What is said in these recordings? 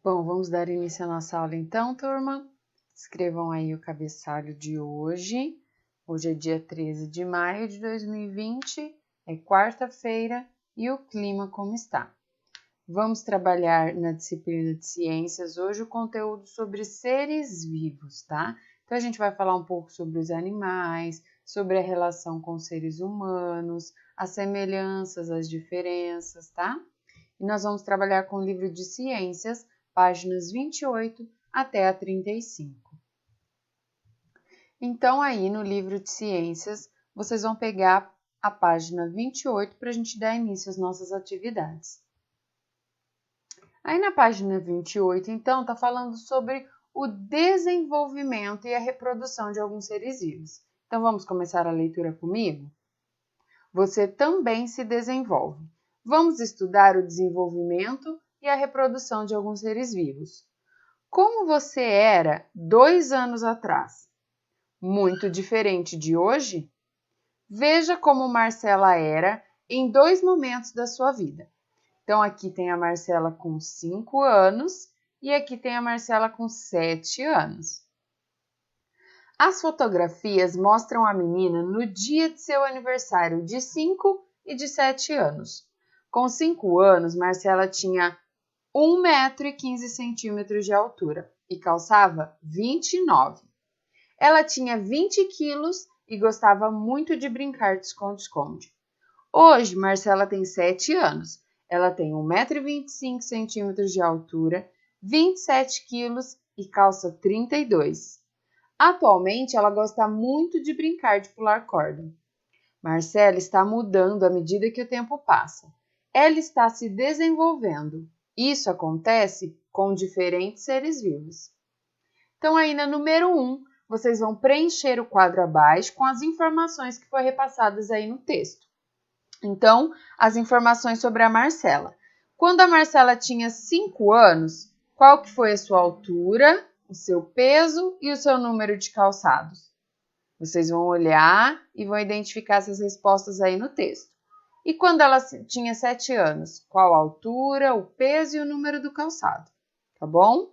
Bom, vamos dar início à nossa aula então, turma. Escrevam aí o cabeçalho de hoje. Hoje é dia 13 de maio de 2020, é quarta-feira e o clima como está. Vamos trabalhar na disciplina de ciências hoje o conteúdo sobre seres vivos, tá? Então a gente vai falar um pouco sobre os animais, sobre a relação com os seres humanos, as semelhanças, as diferenças, tá? E nós vamos trabalhar com o livro de ciências, páginas 28 até a 35. Então, aí no livro de ciências, vocês vão pegar a página 28 para a gente dar início às nossas atividades. Aí na página 28, então, está falando sobre o desenvolvimento e a reprodução de alguns seres vivos. Então, vamos começar a leitura comigo? Você também se desenvolve. Vamos estudar o desenvolvimento e a reprodução de alguns seres vivos. Como você era 2 anos atrás? Muito diferente de hoje? Veja como Marcela era em 2 momentos da sua vida. Então, aqui tem a Marcela com 5 anos e aqui tem a Marcela com 7 anos. As fotografias mostram a menina no dia de seu aniversário de 5 e de 7 anos. Com 5 anos, Marcela tinha 1,15 m de altura e calçava 29. Ela tinha 20 quilos e gostava muito de brincar de esconde-esconde. Hoje, Marcela tem 7 anos. Ela tem 1,25 m de altura, 27 quilos e calça 32. Atualmente, ela gosta muito de brincar de pular corda. Marcela está mudando à medida que o tempo passa. Ela está se desenvolvendo. Isso acontece com diferentes seres vivos. Então, aí na número 1, vocês vão preencher o quadro abaixo com as informações que foram repassadas aí no texto. Então, as informações sobre a Marcela. Quando a Marcela tinha 5 anos, qual que foi a sua altura, o seu peso e o seu número de calçados? Vocês vão olhar e vão identificar essas respostas aí no texto. E quando ela tinha 7 anos, qual a altura, o peso e o número do calçado? Tá bom?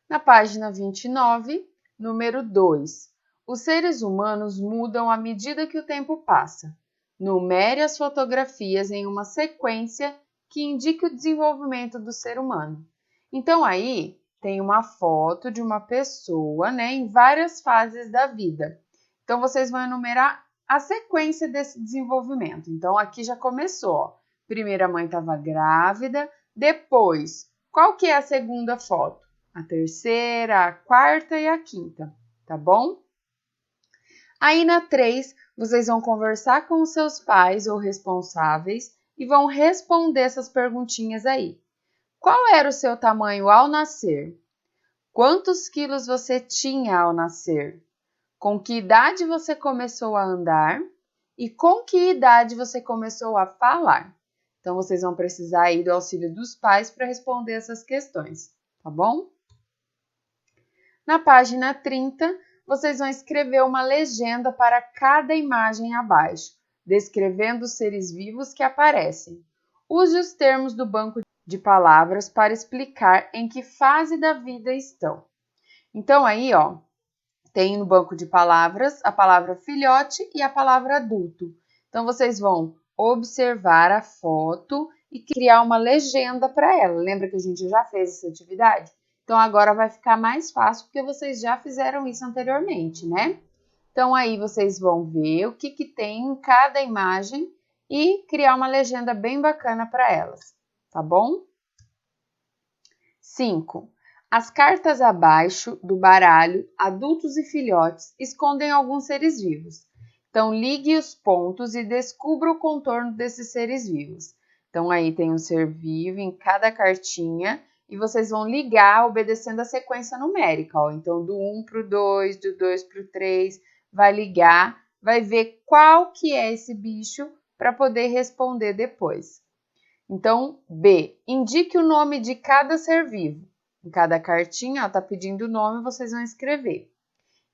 Na página 29, número 2. Os seres humanos mudam à medida que o tempo passa. Numere as fotografias em uma sequência que indique o desenvolvimento do ser humano. Então, aí tem uma foto de uma pessoa, em várias fases da vida. Então, vocês vão enumerar a sequência desse desenvolvimento. Então, aqui já começou, ó. Primeiro a mãe estava grávida, depois, qual que é a segunda foto? A terceira, a quarta e a quinta, tá bom? Aí na 3, vocês vão conversar com os seus pais ou responsáveis e vão responder essas perguntinhas aí. Qual era o seu tamanho ao nascer? Quantos quilos você tinha ao nascer? Com que idade você começou a andar? E com que idade você começou a falar? Então, vocês vão precisar aí do auxílio dos pais para responder essas questões, tá bom? Na página 30, vocês vão escrever uma legenda para cada imagem abaixo, descrevendo os seres vivos que aparecem. Use os termos do banco de palavras para explicar em que fase da vida estão. Então, aí, ó, tem no banco de palavras a palavra filhote e a palavra adulto. Então, vocês vão observar a foto e criar uma legenda para ela. Lembra que a gente já fez essa atividade? Então, agora vai ficar mais fácil, porque vocês já fizeram isso anteriormente, né? Então, aí vocês vão ver o que tem em cada imagem e criar uma legenda bem bacana para elas, tá bom? 5. As cartas abaixo do baralho, adultos e filhotes, escondem alguns seres vivos. Então, ligue os pontos e descubra o contorno desses seres vivos. Então, aí tem um ser vivo em cada cartinha e vocês vão ligar obedecendo a sequência numérica. Ó. Então, do 1 para o 2, do 2 para o 3, vai ligar, vai ver qual que é esse bicho para poder responder depois. Então, B, indique o nome de cada ser vivo. Em cada cartinha, está pedindo o nome, vocês vão escrever.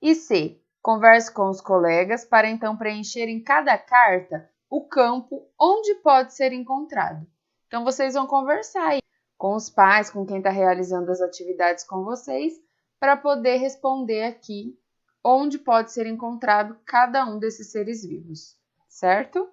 E C, converse com os colegas para então preencher em cada carta o campo onde pode ser encontrado. Então, vocês vão conversar aí com os pais, com quem está realizando as atividades com vocês, para poder responder aqui onde pode ser encontrado cada um desses seres vivos, certo?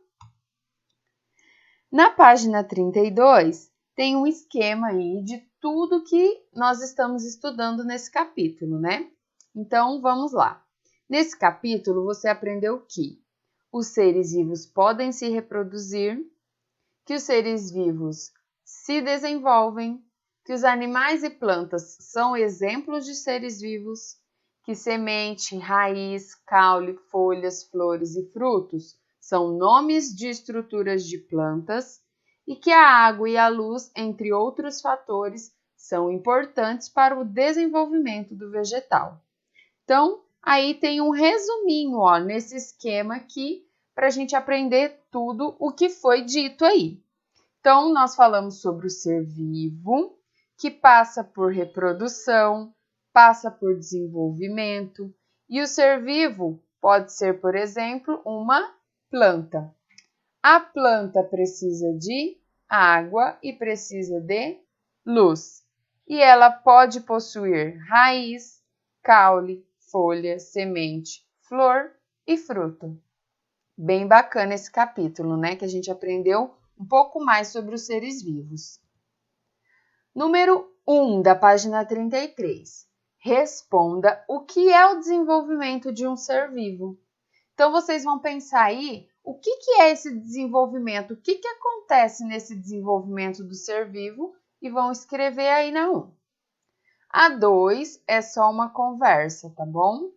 Na página 32, tem um esquema aí de tudo que nós estamos estudando nesse capítulo, né? Então, vamos lá. Nesse capítulo, você aprendeu que os seres vivos podem se reproduzir, que os seres vivos se desenvolvem, que os animais e plantas são exemplos de seres vivos, que semente, raiz, caule, folhas, flores e frutos são nomes de estruturas de plantas e que a água e a luz, entre outros fatores, são importantes para o desenvolvimento do vegetal. Então, aí tem um resuminho, ó, nesse esquema aqui, para a gente aprender tudo o que foi dito aí. Então, nós falamos sobre o ser vivo, que passa por reprodução, passa por desenvolvimento, e o ser vivo pode ser, por exemplo, uma planta. A planta precisa de água e precisa de luz, e ela pode possuir raiz, caule, folha, semente, flor e fruto. Bem bacana esse capítulo, né? Que a gente aprendeu um pouco mais sobre os seres vivos. Número 1 da página 33. Responda o que é o desenvolvimento de um ser vivo. Então, vocês vão pensar aí o que é esse desenvolvimento, o que acontece nesse desenvolvimento do ser vivo e vão escrever aí na 1. A 2 é só uma conversa, tá bom?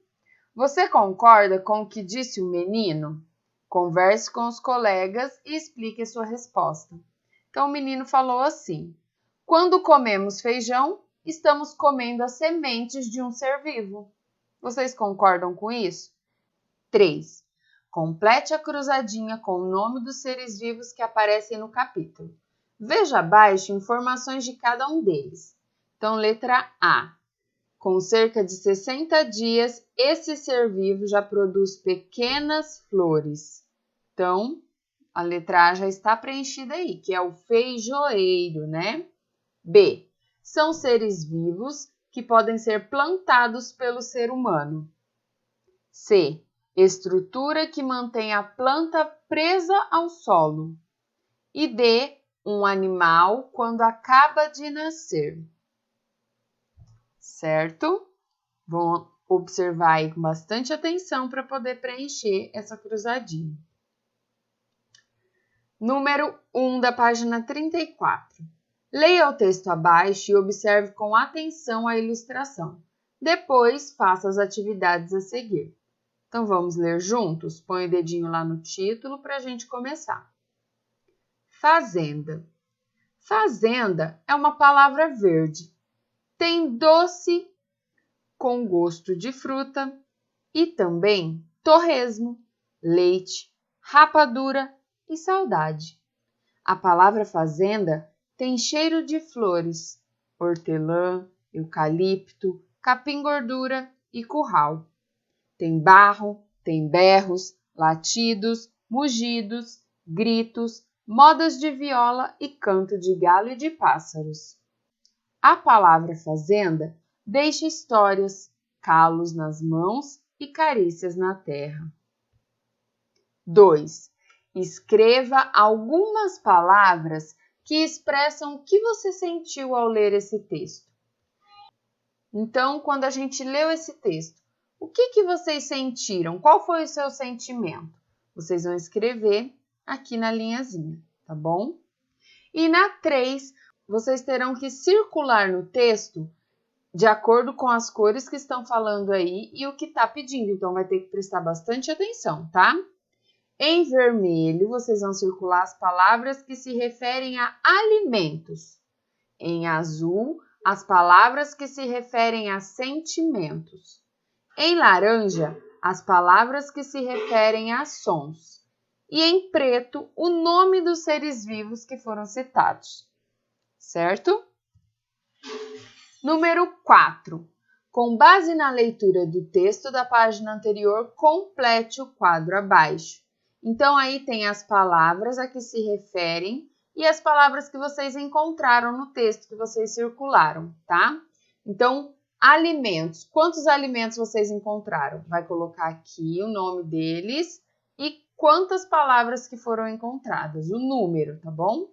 Você concorda com o que disse o menino? Converse com os colegas e explique a sua resposta. Então, o menino falou assim: quando comemos feijão, estamos comendo as sementes de um ser vivo. Vocês concordam com isso? 3. Complete a cruzadinha com o nome dos seres vivos que aparecem no capítulo. Veja abaixo informações de cada um deles. Então, letra A. Com cerca de 60 dias, esse ser vivo já produz pequenas flores. Então, a letra A já está preenchida aí, que é o feijoeiro, né? B. São seres vivos que podem ser plantados pelo ser humano. C. Estrutura que mantém a planta presa ao solo. E D. Um animal quando acaba de nascer. Certo? Vão observar aí com bastante atenção para poder preencher essa cruzadinha. Número 1 da página 34. Leia o texto abaixo e observe com atenção a ilustração. Depois, faça as atividades a seguir. Então, vamos ler juntos? Põe o dedinho lá no título para a gente começar. Fazenda. Fazenda é uma palavra verde. Tem doce com gosto de fruta e também torresmo, leite, rapadura e saudade. A palavra fazenda tem cheiro de flores, hortelã, eucalipto, capim-gordura e curral. Tem barro, tem berros, latidos, mugidos, gritos, modas de viola e canto de galo e de pássaros. A palavra fazenda deixa histórias, calos nas mãos e carícias na terra. 2. Escreva algumas palavras que expressam o que você sentiu ao ler esse texto. Então, quando a gente leu esse texto, o que vocês sentiram? Qual foi o seu sentimento? Vocês vão escrever aqui na linhazinha, tá bom? E na 3, vocês terão que circular no texto de acordo com as cores que estão falando aí e o que está pedindo. Então, vai ter que prestar bastante atenção, tá? Em vermelho, vocês vão circular as palavras que se referem a alimentos. Em azul, as palavras que se referem a sentimentos. Em laranja, as palavras que se referem a sons. E em preto, o nome dos seres vivos que foram citados. Certo? Número 4. Com base na leitura do texto da página anterior, complete o quadro abaixo. Então, aí tem as palavras a que se referem e as palavras que vocês encontraram no texto que vocês circularam, tá? Então, alimentos. Quantos alimentos vocês encontraram? Vai colocar aqui o nome deles e quantas palavras que foram encontradas, o número, tá bom?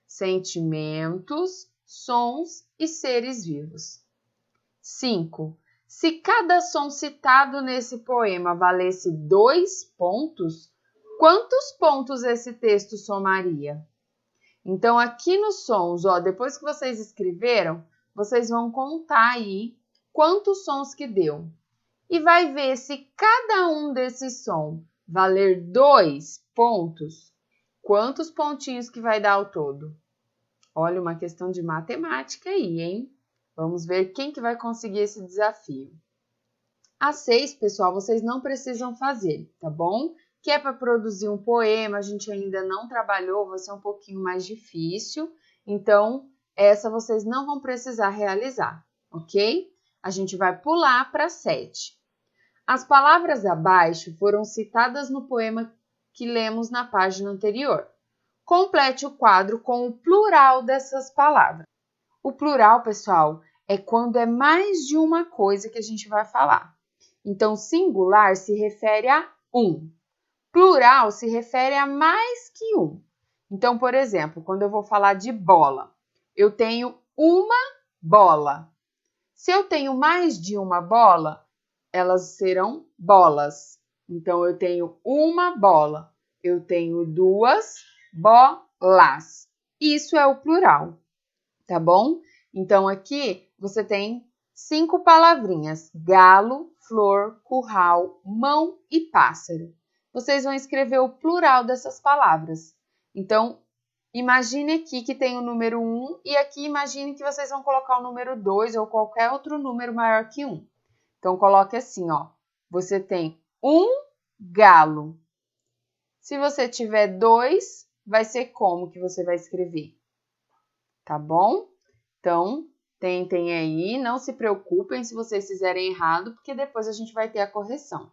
Sentimentos, sons e seres vivos. 5. Se cada som citado nesse poema valesse 2 pontos, quantos pontos esse texto somaria? Então, aqui nos sons, ó, depois que vocês escreveram, vocês vão contar aí quantos sons que deu. E vai ver se cada um desses sons valer 2 pontos, quantos pontinhos que vai dar ao todo? Olha, uma questão de matemática aí, hein? Vamos ver quem que vai conseguir esse desafio. A 6, pessoal, vocês não precisam fazer, tá bom? Que é para produzir um poema, a gente ainda não trabalhou, vai ser um pouquinho mais difícil. Então, essa vocês não vão precisar realizar, ok? A gente vai pular para 7. As palavras abaixo foram citadas no poema que lemos na página anterior. Complete o quadro com o plural dessas palavras. O plural, pessoal, é quando é mais de uma coisa que a gente vai falar. Então, singular se refere a um. Plural se refere a mais que um. Então, por exemplo, quando eu vou falar de bola, eu tenho uma bola. Se eu tenho mais de uma bola, elas serão bolas. Então, eu tenho uma bola. Eu tenho 2 bolas. Isso é o plural, tá bom? Então, aqui você tem 5 palavrinhas: galo, flor, curral, mão e pássaro. Vocês vão escrever o plural dessas palavras. Então, imagine aqui que tem o número 1 e aqui imagine que vocês vão colocar o número 2 ou qualquer outro número maior que 1. Então, coloque assim, ó. Você tem um galo. Se você tiver 2, vai ser como que você vai escrever? Tá bom? Então, tentem aí, não se preocupem se vocês fizerem errado, porque depois a gente vai ter a correção.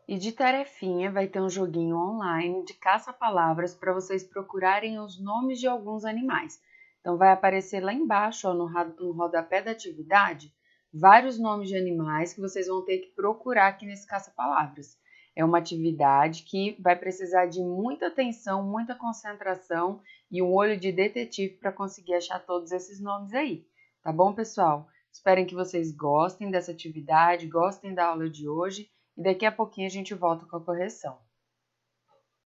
E de tarefinha vai ter um joguinho online de caça-palavras para vocês procurarem os nomes de alguns animais. Então, vai aparecer lá embaixo, ó, no rodapé da atividade, vários nomes de animais que vocês vão ter que procurar aqui nesse caça-palavras. É uma atividade que vai precisar de muita atenção, muita concentração e um olho de detetive para conseguir achar todos esses nomes aí. Tá bom, pessoal? Espero que vocês gostem dessa atividade, gostem da aula de hoje. E daqui a pouquinho a gente volta com a correção.